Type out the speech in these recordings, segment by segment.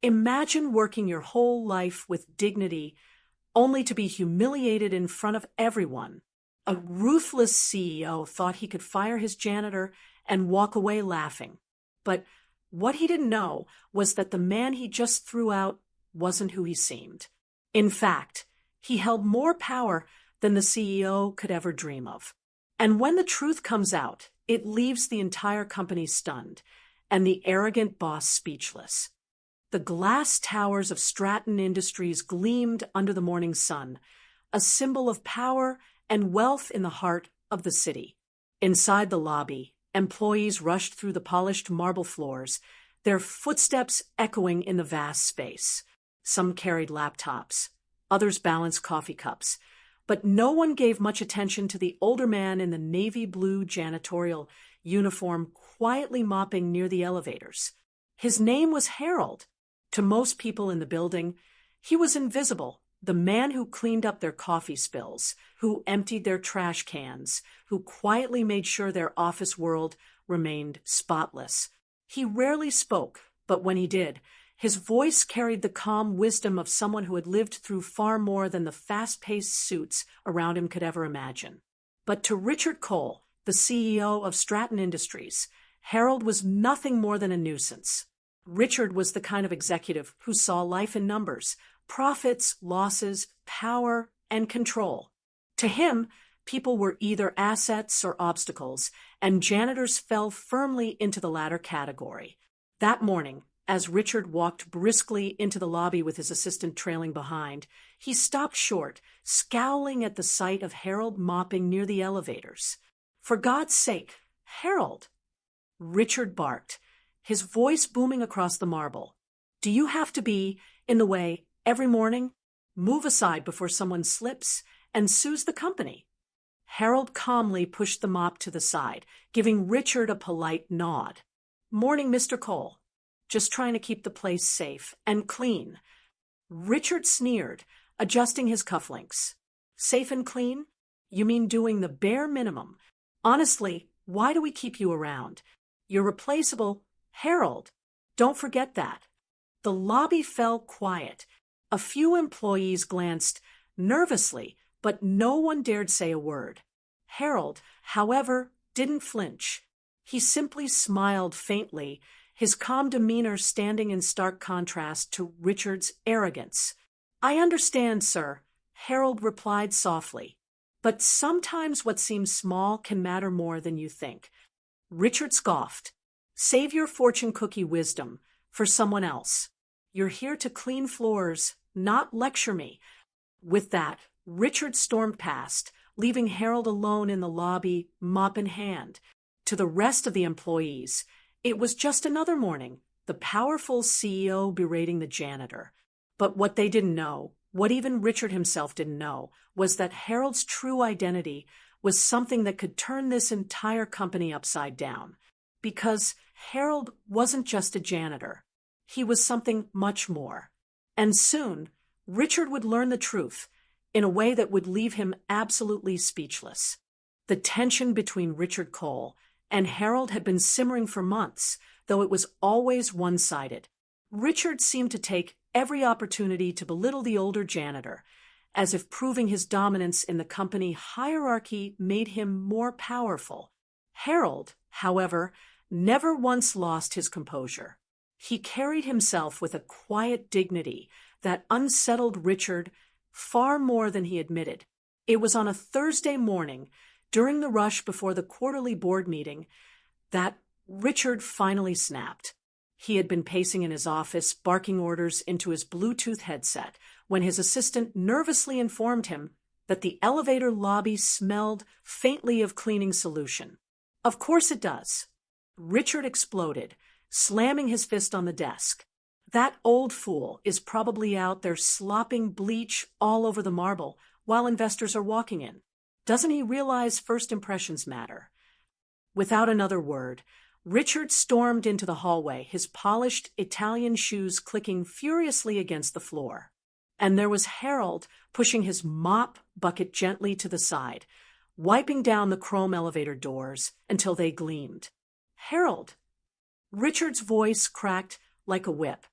Imagine working your whole life with dignity, only to be humiliated in front of everyone. A ruthless CEO thought he could fire his janitor and walk away laughing. But what he didn't know was that the man he just threw out wasn't who he seemed. In fact, he held more power than the CEO could ever dream of. And when the truth comes out, it leaves the entire company stunned and the arrogant boss speechless. The glass towers of Stratton Industries gleamed under the morning sun, a symbol of power and wealth in the heart of the city. Inside the lobby, employees rushed through the polished marble floors, their footsteps echoing in the vast space. Some carried laptops, others balanced coffee cups, but no one gave much attention to the older man in the navy blue janitorial uniform quietly mopping near the elevators. His name was Harold. To most people in the building, he was invisible, the man who cleaned up their coffee spills, who emptied their trash cans, who quietly made sure their office world remained spotless. He rarely spoke, but when he did, his voice carried the calm wisdom of someone who had lived through far more than the fast-paced suits around him could ever imagine. But to Richard Cole, the CEO of Stratton Industries, Harold was nothing more than a nuisance. Richard was the kind of executive who saw life in numbers, profits, losses, power, and control. To him, people were either assets or obstacles, and janitors fell firmly into the latter category. That morning, as Richard walked briskly into the lobby with his assistant trailing behind, he stopped short, scowling at the sight of Harold mopping near the elevators. "For God's sake, Harold!" Richard barked, his voice booming across the marble. "Do you have to be in the way every morning? Move aside before someone slips and sues the company." Harold calmly pushed the mop to the side, giving Richard a polite nod. "Morning, Mr. Cole. Just trying to keep the place safe and clean." Richard sneered, adjusting his cufflinks. "Safe and clean? You mean doing the bare minimum? Honestly, why do we keep you around? You're replaceable, Harold. Don't forget that." The lobby fell quiet. A few employees glanced nervously, but no one dared say a word. Harold, however, didn't flinch. He simply smiled faintly, his calm demeanor standing in stark contrast to Richard's arrogance. "I understand, sir," Harold replied softly. "But sometimes what seems small can matter more than you think." Richard scoffed. "Save your fortune cookie wisdom for someone else. You're here to clean floors, not lecture me." With that, Richard stormed past, leaving Harold alone in the lobby, mop in hand. To the rest of the employees, it was just another morning, the powerful CEO berating the janitor. But what they didn't know, what even Richard himself didn't know, was that Harold's true identity was something that could turn this entire company upside down. Because Harold wasn't just a janitor. He was something much more. And soon, Richard would learn the truth in a way that would leave him absolutely speechless. The tension between Richard Cole and Harold had been simmering for months, though it was always one-sided. Richard seemed to take every opportunity to belittle the older janitor, as if proving his dominance in the company hierarchy made him more powerful. Harold, however, never once lost his composure. He carried himself with a quiet dignity that unsettled Richard far more than he admitted. It was on a Thursday morning, during the rush before the quarterly board meeting, that Richard finally snapped. He had been pacing in his office, barking orders into his Bluetooth headset, when his assistant nervously informed him that the elevator lobby smelled faintly of cleaning solution. "Of course it does." Richard exploded, slamming his fist on the desk. "That old fool is probably out there slopping bleach all over the marble while investors are walking in. Doesn't he realize first impressions matter?" Without another word, Richard stormed into the hallway, his polished Italian shoes clicking furiously against the floor. And there was Harold pushing his mop bucket gently to the side, wiping down the chrome elevator doors until they gleamed. "Harold!" Richard's voice cracked like a whip.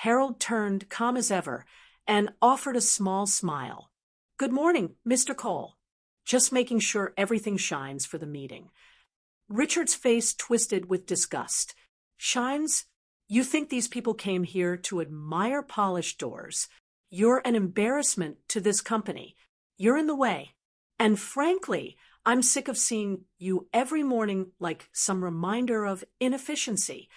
Harold turned, calm as ever, and offered a small smile. "Good morning, Mr. Cole. Just making sure everything shines for the meeting." Richard's face twisted with disgust. "Shines? You think these people came here to admire polished doors? You're an embarrassment to this company. You're in the way. And frankly, I'm sick of seeing you every morning like some reminder of inefficiency."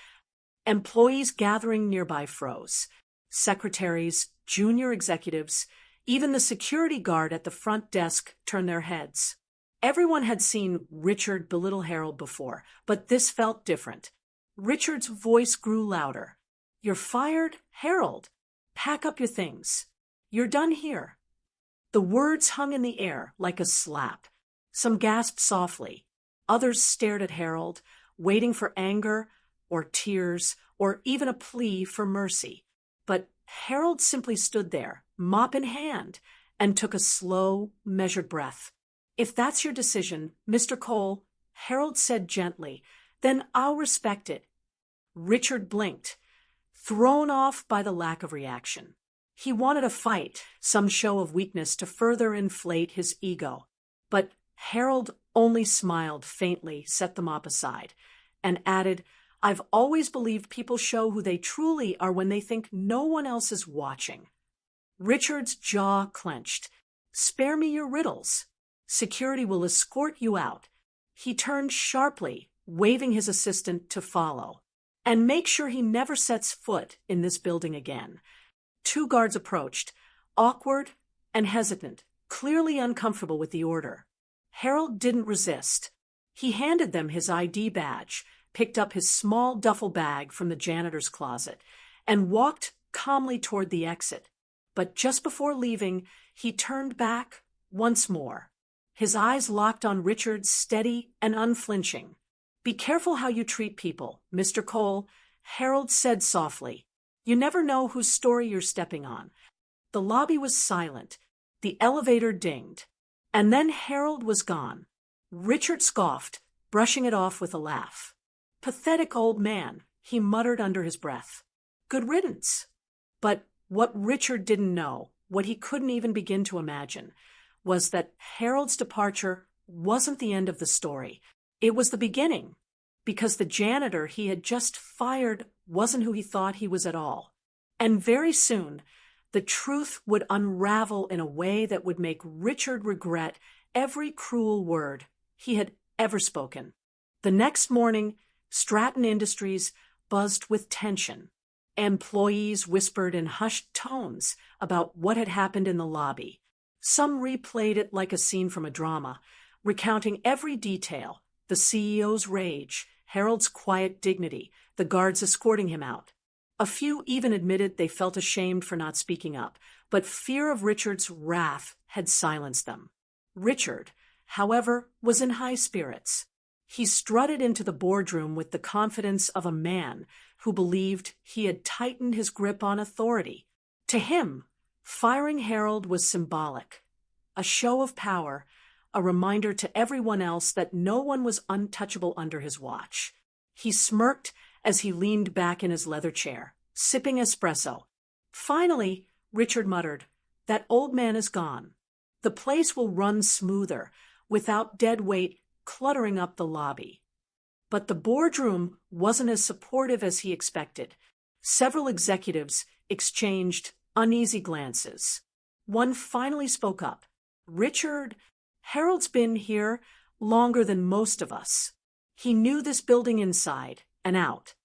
Employees gathering nearby froze. Secretaries, junior executives, even the security guard at the front desk turned their heads. Everyone had seen Richard belittle Harold before, but this felt different. Richard's voice grew louder. "You're fired, Harold. Pack up your things. You're done here." The words hung in the air like a slap. Some gasped softly. Others stared at Harold, waiting for anger or tears or even a plea for mercy. But Harold simply stood there, mop in hand, and took a slow, measured breath. "If that's your decision, Mr. Cole," Harold said gently, "then I'll respect it." Richard blinked, thrown off by the lack of reaction. He wanted a fight, some show of weakness to further inflate his ego. But Harold only smiled faintly, set the mop aside, and added, "I've always believed people show who they truly are when they think no one else is watching." Richard's jaw clenched. "Spare me your riddles. Security will escort you out." He turned sharply, waving his assistant to follow. "And make sure he never sets foot in this building again." Two guards approached, awkward and hesitant, clearly uncomfortable with the order. Harold didn't resist. He handed them his ID badge, picked up his small duffel bag from the janitor's closet, and walked calmly toward the exit. But just before leaving, he turned back once more. His eyes locked on Richard, steady and unflinching. "Be careful how you treat people, Mr. Cole," Harold said softly. "You never know whose story you're stepping on." The lobby was silent. The elevator dinged. And then Harold was gone. Richard scoffed, brushing it off with a laugh. "Pathetic old man," he muttered under his breath. "Good riddance." But what Richard didn't know, what he couldn't even begin to imagine, was that Harold's departure wasn't the end of the story. It was the beginning, because the janitor he had just fired wasn't who he thought he was at all. And very soon, the truth would unravel in a way that would make Richard regret every cruel word he had ever spoken. The next morning, Stratton Industries buzzed with tension. Employees whispered in hushed tones about what had happened in the lobby. Some replayed it like a scene from a drama, recounting every detail: the CEO's rage, Harold's quiet dignity, the guards escorting him out. A few even admitted they felt ashamed for not speaking up, but fear of Richard's wrath had silenced them. Richard, however, was in high spirits. He strutted into the boardroom with the confidence of a man who believed he had tightened his grip on authority. To him, firing Harold was symbolic, a show of power, a reminder to everyone else that no one was untouchable under his watch. He smirked as he leaned back in his leather chair, sipping espresso. Finally, Richard muttered, "That old man is gone. The place will run smoother, without dead weight cluttering up the lobby." But the boardroom wasn't as supportive as he expected. Several executives exchanged uneasy glances. One finally spoke up. "Richard, Harold's been here longer than most of us. He knew this building inside and out."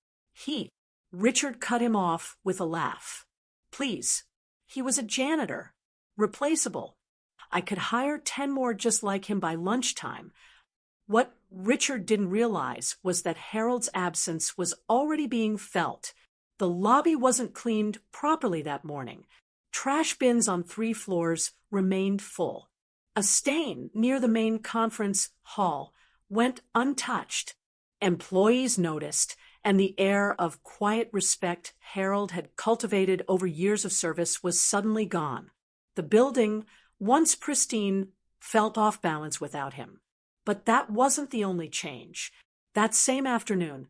Richard cut him off with a laugh. "Please, he was a janitor, replaceable. I could hire 10 more just like him by lunchtime." What Richard didn't realize was that Harold's absence was already being felt. The lobby wasn't cleaned properly that morning. Trash bins on 3 floors remained full. A stain near the main conference hall went untouched. Employees noticed, and the air of quiet respect Harold had cultivated over years of service was suddenly gone. The building, once pristine, felt off balance without him. But that wasn't the only change. That same afternoon,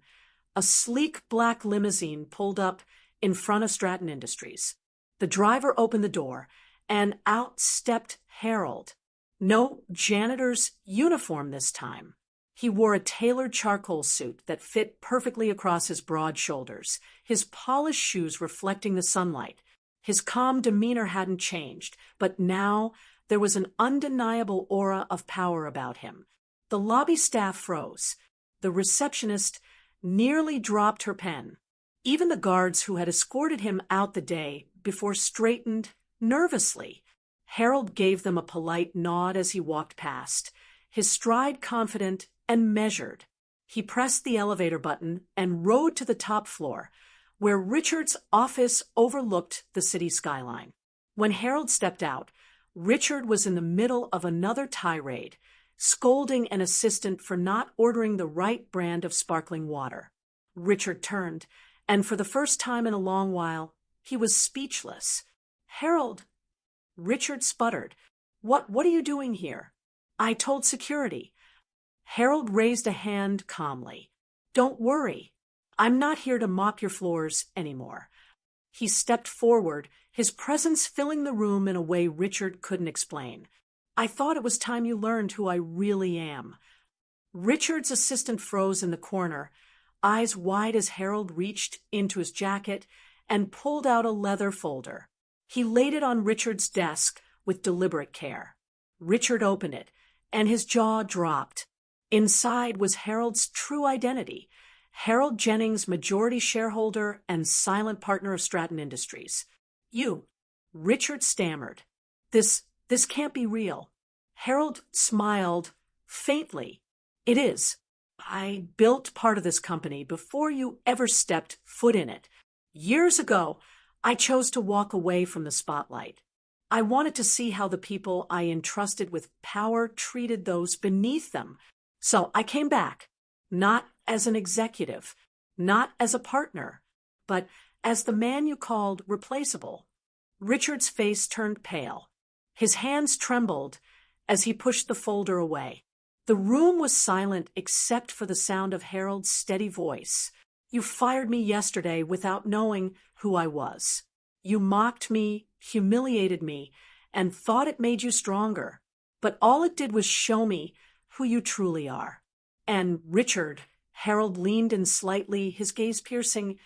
a sleek black limousine pulled up, in front of Stratton Industries. The driver opened the door, and out stepped Harold. No janitor's uniform this time. He wore a tailored charcoal suit that fit perfectly across his broad shoulders, his polished shoes reflecting the sunlight. His calm demeanor hadn't changed, but now there was an undeniable aura of power about him. The lobby staff froze. The receptionist nearly dropped her pen. Even the guards who had escorted him out the day before straightened nervously. Harold gave them a polite nod as he walked past, his stride confident and measured. He pressed the elevator button and rode to the top floor, where Richard's office overlooked the city skyline. When Harold stepped out, Richard was in the middle of another tirade, scolding an assistant for not ordering the right brand of sparkling water. Richard turned, and for the first time in a long while, he was speechless. "Harold," Richard sputtered. What are you doing here?" "I told security." Harold raised a hand calmly. "Don't worry. I'm not here to mop your floors anymore." He stepped forward, his presence filling the room in a way Richard couldn't explain. "I thought it was time you learned who I really am." Richard's assistant froze in the corner, eyes wide as Harold reached into his jacket and pulled out a leather folder. He laid it on Richard's desk with deliberate care. Richard opened it, and his jaw dropped. Inside was Harold's true identity: Harold Jennings, majority shareholder and silent partner of Stratton Industries. "You," Richard stammered. This can't be real." Harold smiled faintly. "It is. I built part of this company before you ever stepped foot in it. Years ago, I chose to walk away from the spotlight. I wanted to see how the people I entrusted with power treated those beneath them. So I came back, not as an executive, not as a partner, but as the man you called replaceable." Richard's face turned pale. His hands trembled as he pushed the folder away. The room was silent except for the sound of Harold's steady voice. "You fired me yesterday without knowing who I was. You mocked me, humiliated me, and thought it made you stronger. But all it did was show me who you truly are." "And Richard," Harold leaned in slightly, his gaze piercing,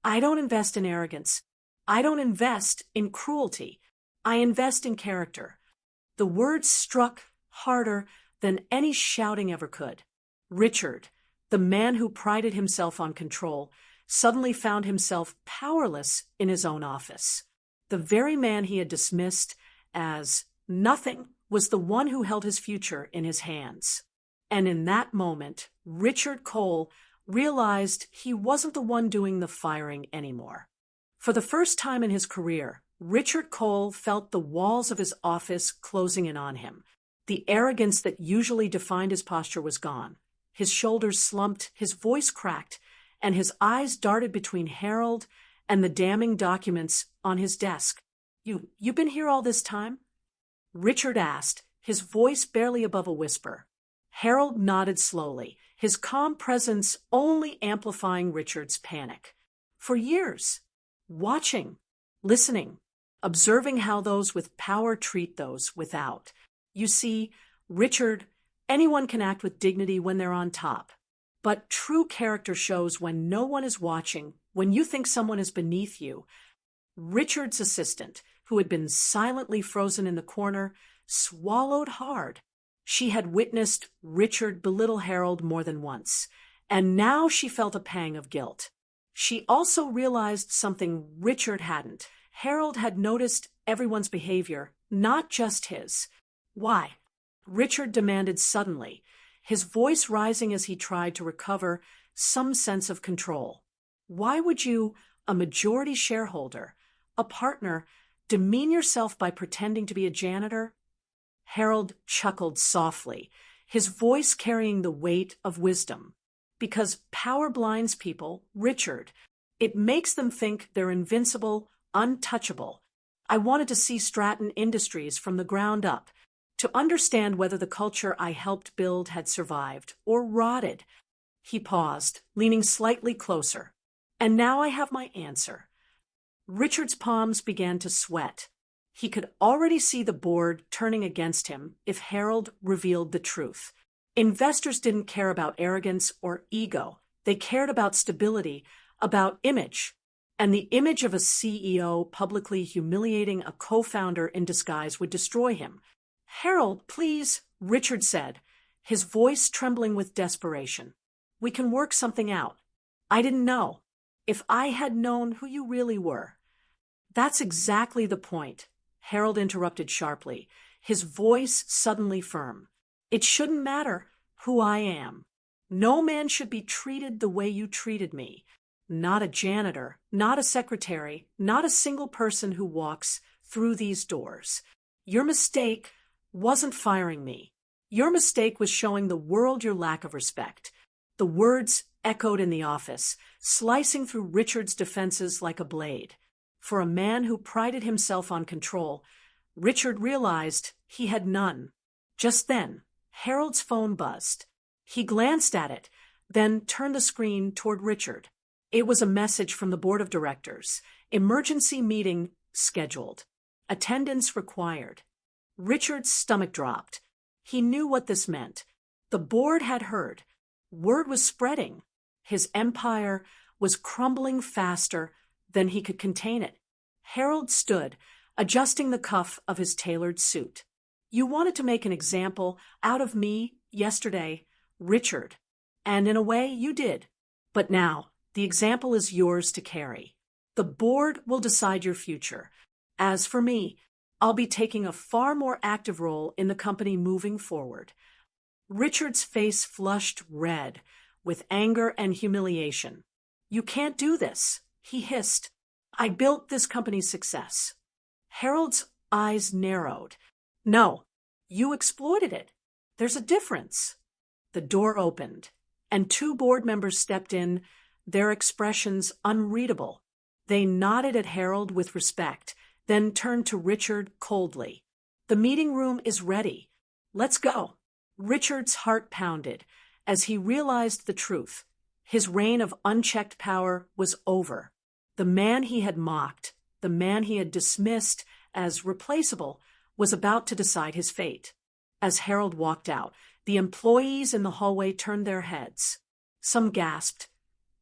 "I don't invest in arrogance. I don't invest in cruelty. I invest in character." The words struck harder than any shouting ever could. Richard, the man who prided himself on control, suddenly found himself powerless in his own office. The very man he had dismissed as nothing was the one who held his future in his hands. And in that moment, Richard Cole realized he wasn't the one doing the firing anymore. For the first time in his career, Richard Cole felt the walls of his office closing in on him. The arrogance that usually defined his posture was gone. His shoulders slumped, his voice cracked, and his eyes darted between Harold and the damning documents on his desk. You've been here all this time?" Richard asked, his voice barely above a whisper. Harold nodded slowly, his calm presence only amplifying Richard's panic. "For years. Watching, listening, observing how those with power treat those without. You see, Richard, anyone can act with dignity when they're on top. But true character shows when no one is watching, when you think someone is beneath you." Richard's assistant, who had been silently frozen in the corner, swallowed hard. She had witnessed Richard belittle Harold more than once, and now she felt a pang of guilt. She also realized something Richard hadn't. Harold had noticed everyone's behavior, not just his. "Why?" Richard demanded suddenly, his voice rising as he tried to recover some sense of control. "Why would you, a majority shareholder, a partner, demean yourself by pretending to be a janitor?" Harold chuckled softly, his voice carrying the weight of wisdom. "Because power blinds people, Richard. It makes them think they're invincible, untouchable. I wanted to see Stratton Industries from the ground up, to understand whether the culture I helped build had survived or rotted." He paused, leaning slightly closer. "And now I have my answer. Richard's palms began to sweat. He could already see the board turning against him if Harold revealed the truth. Investors didn't care about arrogance or ego. They cared about stability, about image. And the image of a CEO publicly humiliating a co-founder in disguise would destroy him. "Harold, please," Richard said, his voice trembling with desperation. "We can work something out. I didn't know. If I had known who you really were." "That's exactly the point," Harold interrupted sharply, his voice suddenly firm. "It shouldn't matter who I am. No man should be treated the way you treated me. Not a janitor, not a secretary, not a single person who walks through these doors. Your mistake wasn't firing me. Your mistake was showing the world your lack of respect." The words echoed in the office, slicing through Richard's defenses like a blade. For a man who prided himself on control, Richard realized he had none. Just then, Harold's phone buzzed. He glanced at it, then turned the screen toward Richard. It was a message from the board of directors. "Emergency meeting scheduled. Attendance required." Richard's stomach dropped. He knew what this meant. The board had heard. Word was spreading. His empire was crumbling faster than he could contain it. Harold stood, adjusting the cuff of his tailored suit. "You wanted to make an example out of me yesterday, Richard. And in a way, you did. But now, the example is yours to carry. The board will decide your future. As for me, I'll be taking a far more active role in the company moving forward." Richard's face flushed red with anger and humiliation. "You can't do this," he hissed. "I built this company's success." Harold's eyes narrowed. "No, you exploited it. There's a difference." The door opened, and two board members stepped in, their expressions unreadable. They nodded at Harold with respect, then turned to Richard coldly. "The meeting room is ready. Let's go." Richard's heart pounded as he realized the truth. His reign of unchecked power was over. The man he had mocked, the man he had dismissed as replaceable, was about to decide his fate. As Harold walked out, the employees in the hallway turned their heads. Some gasped,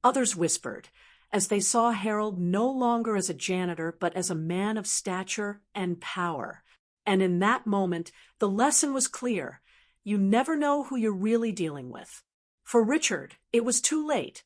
others whispered, as they saw Harold no longer as a janitor but as a man of stature and power. And in that moment, the lesson was clear. You never know who you're really dealing with. For Richard, it was too late.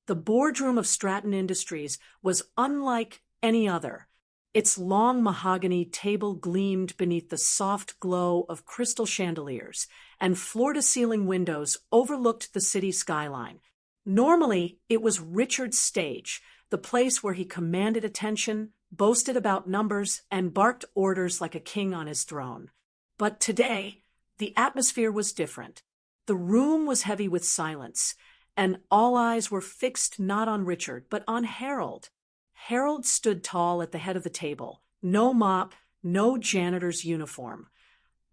The boardroom of Stratton Industries was unlike any other. Its long mahogany table gleamed beneath the soft glow of crystal chandeliers, and floor-to-ceiling windows overlooked the city skyline. Normally, it was Richard's stage, the place where he commanded attention, boasted about numbers, and barked orders like a king on his throne. But today, the atmosphere was different. The room was heavy with silence, and all eyes were fixed not on Richard, but on Harold. Harold stood tall at the head of the table, no mop, no janitor's uniform,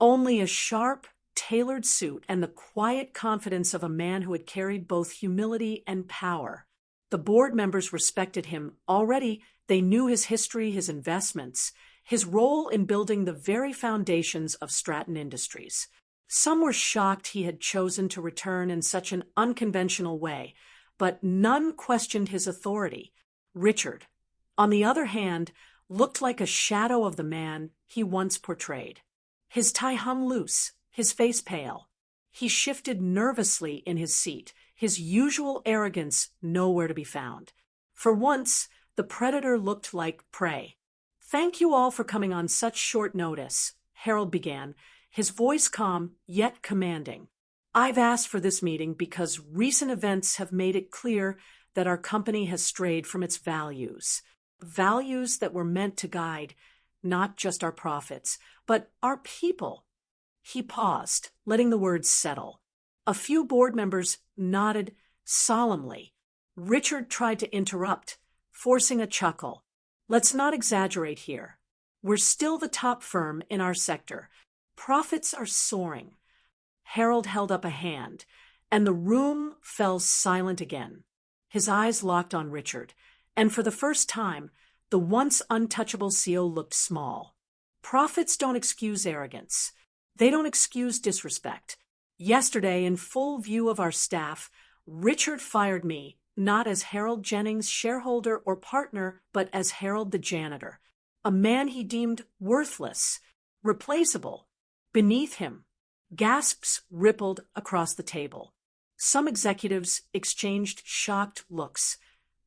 only a sharp, tailored suit and the quiet confidence of a man who had carried both humility and power. The board members respected him. Already, they knew his history, his investments, his role in building the very foundations of Stratton Industries. Some were shocked he had chosen to return in such an unconventional way, but none questioned his authority. Richard, on the other hand, looked like a shadow of the man he once portrayed. His tie hung loose, his face pale. He shifted nervously in his seat, his usual arrogance nowhere to be found. For once, the predator looked like prey. "Thank you all for coming on such short notice," Harold began, his voice calm yet commanding. "I've asked for this meeting because recent events have made it clear that our company has strayed from its values. Values that were meant to guide not just our profits, but our people." He paused, letting the words settle. A few board members nodded solemnly. Richard tried to interrupt, forcing a chuckle. "Let's not exaggerate here. We're still the top firm in our sector. Profits are soaring." Harold held up a hand, and the room fell silent again. His eyes locked on Richard, and for the first time, The once untouchable seal looked small. Profits don't excuse arrogance. They don't excuse disrespect. Yesterday, in full view of our staff, Richard fired me, not as Harold Jennings, shareholder or partner, but as Harold the janitor, a man he deemed worthless, replaceable. Beneath him, gasps rippled across the table. Some executives exchanged shocked looks.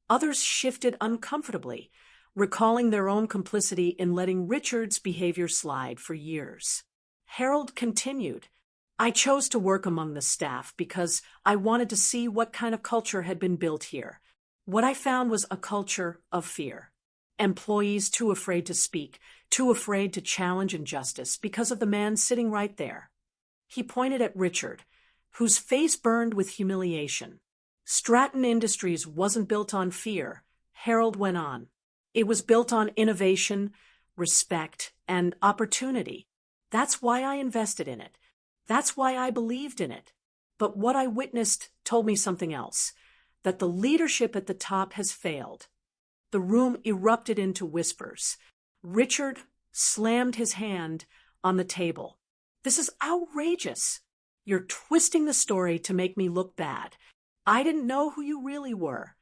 Others shifted uncomfortably, recalling their own complicity in letting Richard's behavior slide for years. Harold continued, I chose to work among the staff because I wanted to see what kind of culture had been built here. What I found was a culture of fear. Employees too afraid to speak, too afraid to challenge injustice because of the man sitting right there. He pointed at Richard, whose face burned with humiliation. Stratton Industries wasn't built on fear, Harold went on. It was built on innovation, respect, and opportunity. That's why I invested in it. That's why I believed in it. But what I witnessed told me something else, that the leadership at the top has failed. The room erupted into whispers. Richard slammed his hand on the table. This is outrageous. You're twisting the story to make me look bad. I didn't know who you really were.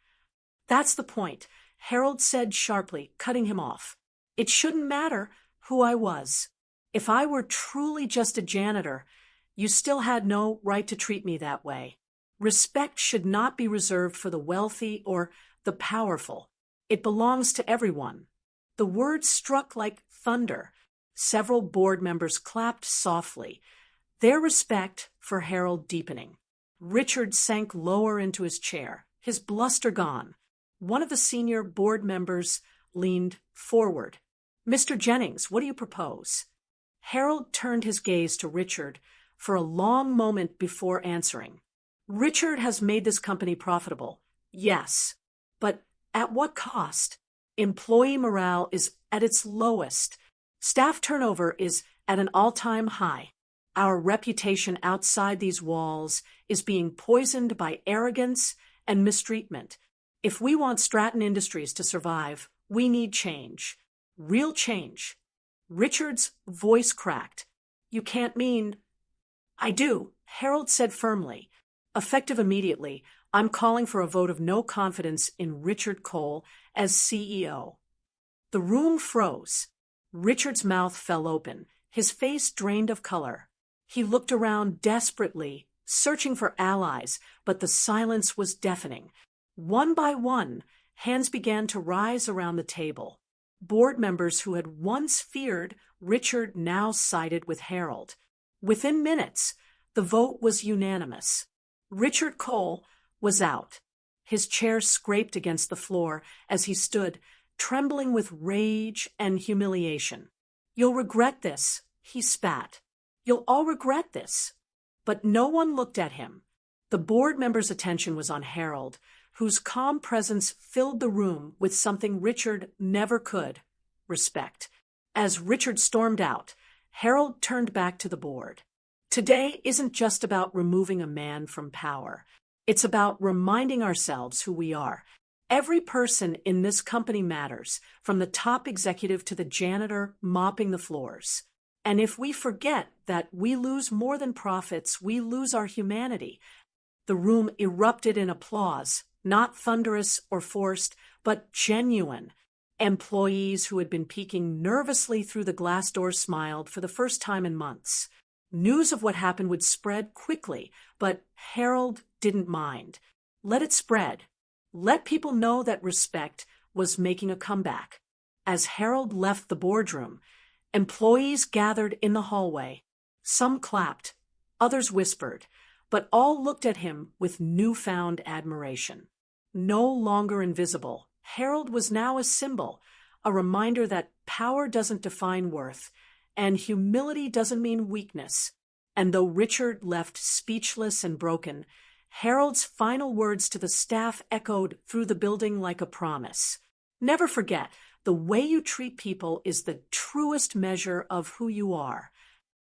That's the point, Harold said sharply, cutting him off. It shouldn't matter who I was. If I were truly just a janitor, you still had no right to treat me that way. Respect should not be reserved for the wealthy or the powerful. It belongs to everyone. The words struck like thunder. Several board members clapped softly, their respect for Harold deepening. Richard sank lower into his chair, his bluster gone. One of the senior board members leaned forward. Mr. Jennings, what do you propose? Harold turned his gaze to Richard for a long moment before answering. Richard has made this company profitable, yes, but at what cost? Employee morale is at its lowest. Staff turnover is at an all-time high. Our reputation outside these walls is being poisoned by arrogance and mistreatment. If we want Stratton Industries to survive, we need change. Real change. Richard's voice cracked. You can't mean... I do, Harold said firmly. Effective immediately, I'm calling for a vote of no confidence in Richard Cole as CEO. The room froze. Richard's mouth fell open, his face drained of color. He looked around desperately, searching for allies, but the silence was deafening. One by one, hands began to rise around the table. Board members who had once feared Richard now sided with Harold. Within minutes, the vote was unanimous. Richard Cole was out. His chair scraped against the floor as he stood, trembling with rage and humiliation. You'll regret this, he spat. You'll all regret this. But no one looked at him. The board members' attention was on Harold, whose calm presence filled the room with something Richard never could, respect. As Richard stormed out, Harold turned back to the board. Today isn't just about removing a man from power. It's about reminding ourselves who we are. Every person in this company matters, from the top executive to the janitor mopping the floors. And if we forget that we lose more than profits, we lose our humanity. The room erupted in applause, not thunderous or forced, but genuine. Employees who had been peeking nervously through the glass door smiled for the first time in months. News of what happened would spread quickly, but Harold didn't mind. Let it spread. Let people know that respect was making a comeback. As Harold left the boardroom, employees gathered in the hallway. Some clapped, others whispered, but all looked at him with newfound admiration. No longer invisible, Harold was now a symbol, a reminder that power doesn't define worth, and humility doesn't mean weakness. And though Richard left speechless and broken, Harold's final words to the staff echoed through the building like a promise. Never forget, the way you treat people is the truest measure of who you are.